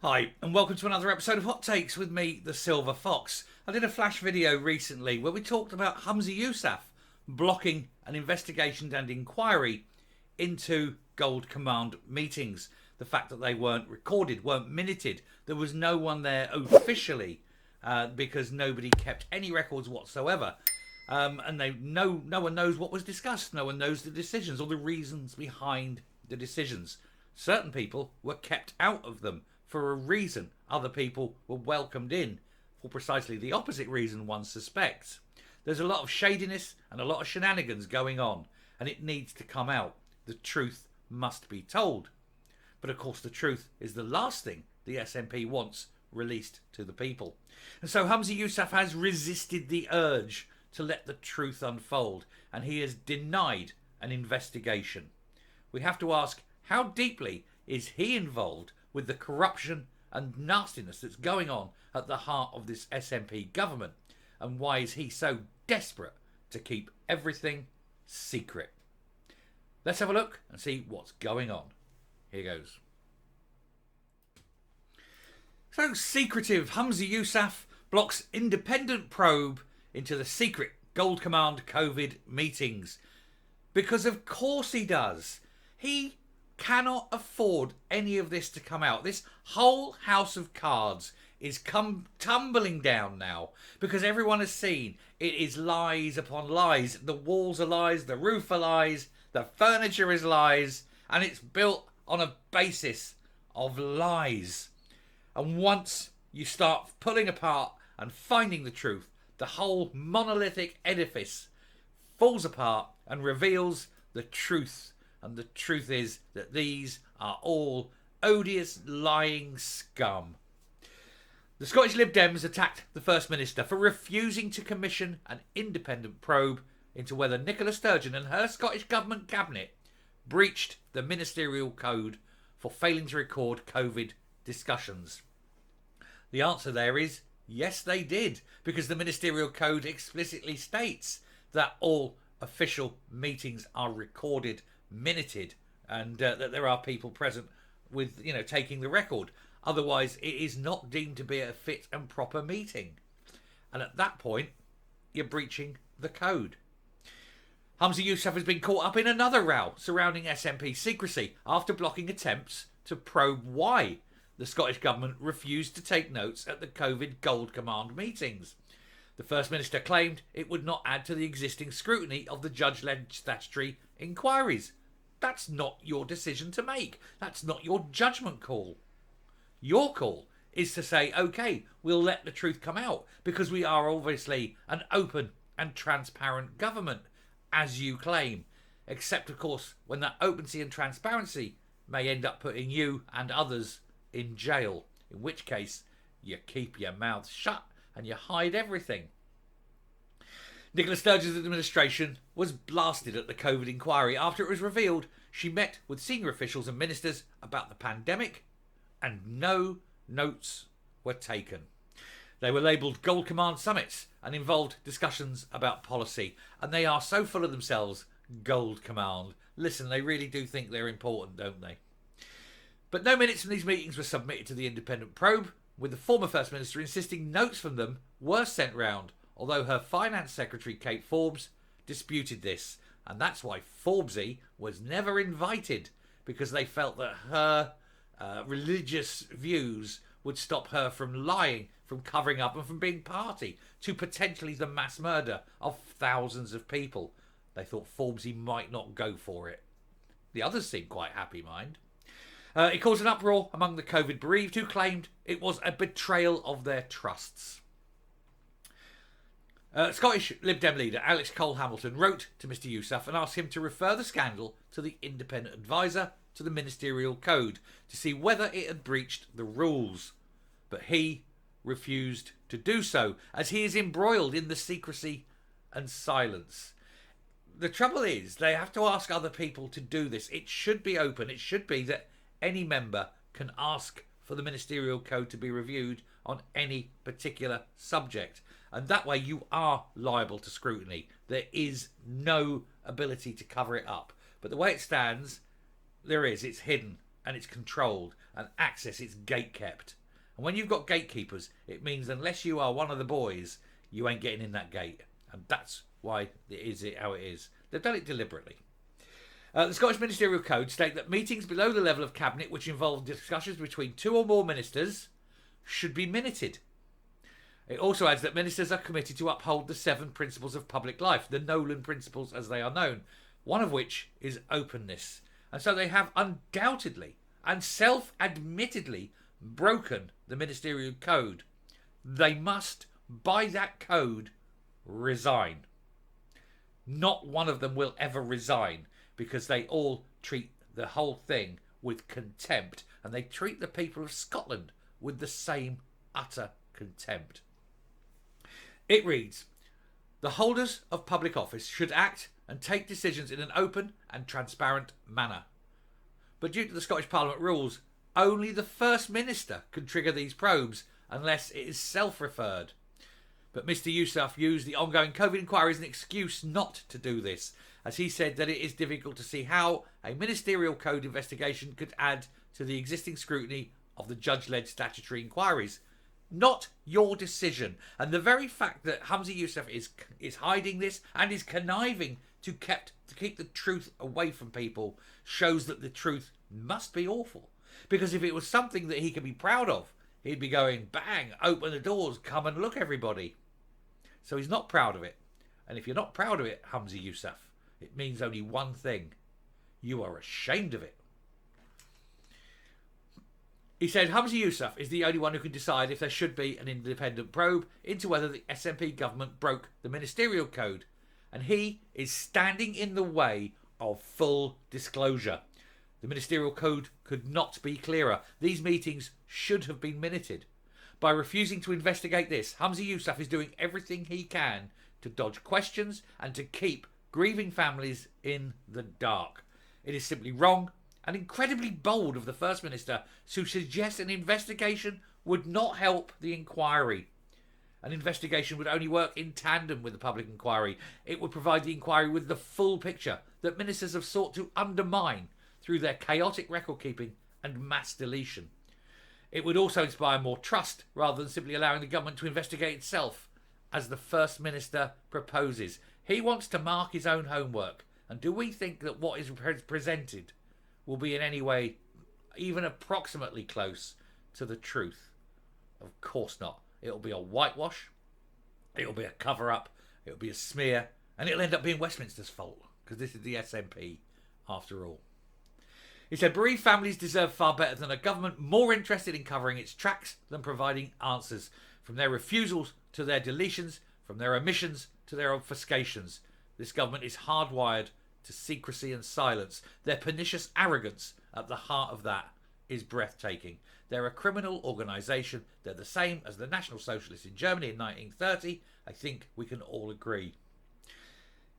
Hi, and welcome to another episode of Hot Takes with me, the Silver Fox. I did a flash video recently where we talked about Humza Yousaf blocking an investigation and inquiry into Gold Command meetings. The fact that they weren't recorded, weren't minuted. There was no one there officially because nobody kept any records whatsoever. And no one knows what was discussed. No one knows the decisions or the reasons behind the decisions. Certain people were kept out of them for a reason. Other people were welcomed in for precisely the opposite reason one suspects. There's a lot of shadiness and a lot of shenanigans going on, and it needs to come out. The truth must be told. But of course the truth is the last thing the SNP wants released to the people. And so Humza Yousaf has resisted the urge to let the truth unfold, and he has denied an investigation. We have to ask, how deeply is he involved with the corruption and nastiness that's going on at the heart of this SNP government? And why is he so desperate to keep everything secret? Let's have a look and see what's going on. Here goes. So secretive Humza Yousaf blocks independent probe into the secret Gold Command COVID meetings. Because of course he does. He cannot afford any of this to come out. This whole house of cards is tumbling down now because everyone has seen it is lies upon lies. The walls are lies, the roof are lies, the furniture is lies, and it's built on a basis of lies. And once you start pulling apart and finding the truth, the whole monolithic edifice falls apart and reveals the truth. And the truth is that these are all odious, lying scum. The Scottish Lib Dems attacked the First Minister for refusing to commission an independent probe into whether Nicola Sturgeon and her Scottish Government Cabinet breached the ministerial code for failing to record COVID discussions. The answer there is yes, they did, because the ministerial code explicitly states that all official meetings are recorded, minuted, and that there are people present with, taking the record. Otherwise, it is not deemed to be a fit and proper meeting. And at that point, you're breaching the code. Humza Yousaf has been caught up in another row surrounding SNP secrecy after blocking attempts to probe why the Scottish Government refused to take notes at the COVID Gold Command meetings. The First Minister claimed it would not add to the existing scrutiny of the judge-led statutory inquiries. That's not your decision to make. That's not your judgment call. Your call is to say, OK, we'll let the truth come out because we are obviously an open and transparent government, as you claim. Except, of course, when that openness and transparency may end up putting you and others in jail, in which case you keep your mouth shut and you hide everything. Nicola Sturgeon's administration was blasted at the COVID inquiry after it was revealed she met with senior officials and ministers about the pandemic and no notes were taken. They were labelled Gold Command summits and involved discussions about policy, and they are so full of themselves, Gold Command. Listen, they really do think they're important, don't they? But no minutes from these meetings were submitted to the independent probe, with the former First Minister insisting notes from them were sent round, although her Finance Secretary, Kate Forbes, disputed this. And that's why Forbesy was never invited, because they felt that her religious views would stop her from lying, from covering up, and from being party to potentially the mass murder of thousands of people. They thought Forbesy might not go for it. The others seemed quite happy, mind. It caused an uproar among the COVID bereaved, who claimed it was a betrayal of their trusts. Scottish Lib Dem leader Alex Cole-Hamilton wrote to Mr Yousaf and asked him to refer the scandal to the independent advisor to the ministerial code to see whether it had breached the rules. But he refused to do so, as he is embroiled in the secrecy and silence. The trouble is, they have to ask other people to do this. It should be open. It should be that any member can ask for the ministerial code to be reviewed on any particular subject. And that way you are liable to scrutiny. There is no ability to cover it up. But the way it stands, there is. It's hidden. and it's controlled, and access is gate kept. And when you've got gatekeepers, it means unless you are one of the boys, you ain't getting in that gate. And that's why it is how it is. They've done it deliberately. The Scottish Ministerial Code state that meetings below the level of cabinet which involve discussions between 2 or more ministers should be minuted. It also adds that ministers are committed to uphold the 7 principles of public life, the Nolan principles as they are known, one of which is openness. And so they have undoubtedly and self-admittedly broken the Ministerial Code. They must, by that code, resign. Not one of them will ever resign, because they all treat the whole thing with contempt, and they treat the people of Scotland with the same utter contempt. It reads, the holders of public office should act and take decisions in an open and transparent manner. But due to the Scottish Parliament rules, only the First Minister can trigger these probes unless it is self-referred. But Mr Yousaf used the ongoing COVID inquiry as an excuse not to do this, as he said that it is difficult to see how a ministerial code investigation could add to the existing scrutiny of the judge-led statutory inquiries. Not your decision. And the very fact that Humza Yousaf is hiding this and is conniving to keep the truth away from people shows that the truth must be awful. Because if it was something that he could be proud of, he'd be going, bang, open the doors, come and look everybody. So he's not proud of it. And if you're not proud of it, Humza Yousaf, it means only one thing. You are ashamed of it. He said Humza Yousaf is the only one who can decide if there should be an independent probe into whether the SNP government broke the ministerial code. And he is standing in the way of full disclosure. The ministerial code could not be clearer. These meetings should have been minuted. By refusing to investigate this, Humza Yousaf is doing everything he can to dodge questions and to keep grieving families in the dark. It is simply wrong and incredibly bold of the First Minister to suggest an investigation would not help the inquiry. An investigation would only work in tandem with the public inquiry. It would provide the inquiry with the full picture that ministers have sought to undermine through their chaotic record keeping and mass deletion. It would also inspire more trust rather than simply allowing the government to investigate itself, as the First Minister proposes. He wants to mark his own homework. And do we think that what is presented will be in any way even approximately close to the truth? Of course not. It'll be a whitewash. It'll be a cover-up. It'll be a smear. And it'll end up being Westminster's fault, because this is the SNP after all. He said bereaved families deserve far better than a government more interested in covering its tracks than providing answers, from their refusals to their deletions, from their omissions to their obfuscations. This government is hardwired to secrecy and silence. Their pernicious arrogance at the heart of that is breathtaking. They're a criminal organisation. They're the same as the National Socialists in Germany in 1930. I think we can all agree.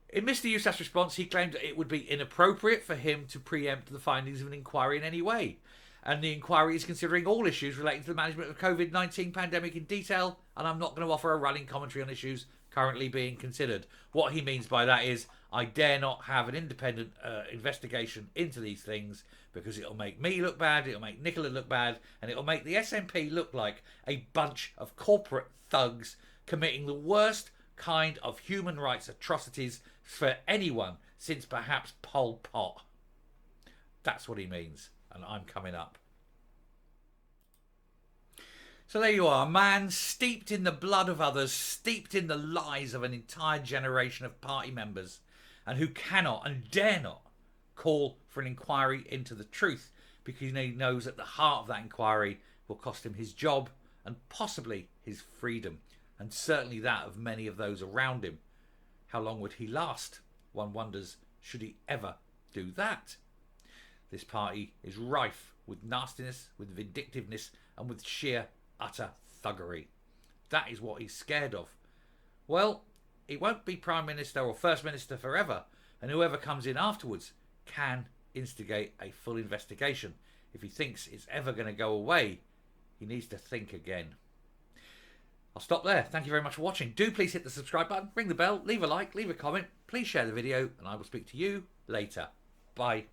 In Mr Yousaf's response, he claimed that it would be inappropriate for him to preempt the findings of an inquiry in any way. And the inquiry is considering all issues relating to the management of the COVID-19 pandemic in detail, and I'm not going to offer a running commentary on issues currently being considered. What he means by that is, I dare not have an independent investigation into these things, because it'll make me look bad, it'll make Nicola look bad, and it'll make the SNP look like a bunch of corporate thugs committing the worst kind of human rights atrocities for anyone since perhaps Pol Pot. That's what he means, and I'm coming up. So there you are, a man steeped in the blood of others, steeped in the lies of an entire generation of party members, and who cannot and dare not call for an inquiry into the truth, because he knows at the heart of that inquiry will cost him his job and possibly his freedom, and certainly that of many of those around him. How long would he last? One wonders, should he ever do that? This party is rife with nastiness, with vindictiveness, and with sheer utter thuggery. That is what he's scared of. Well, he won't be Prime Minister or First Minister forever, and whoever comes in afterwards can instigate a full investigation. If he thinks it's ever going to go away, he needs to think again. I'll stop there. Thank you very much for watching. Do please hit the subscribe button, ring the bell, leave a like, leave a comment, please share the video, and I will speak to you later. Bye.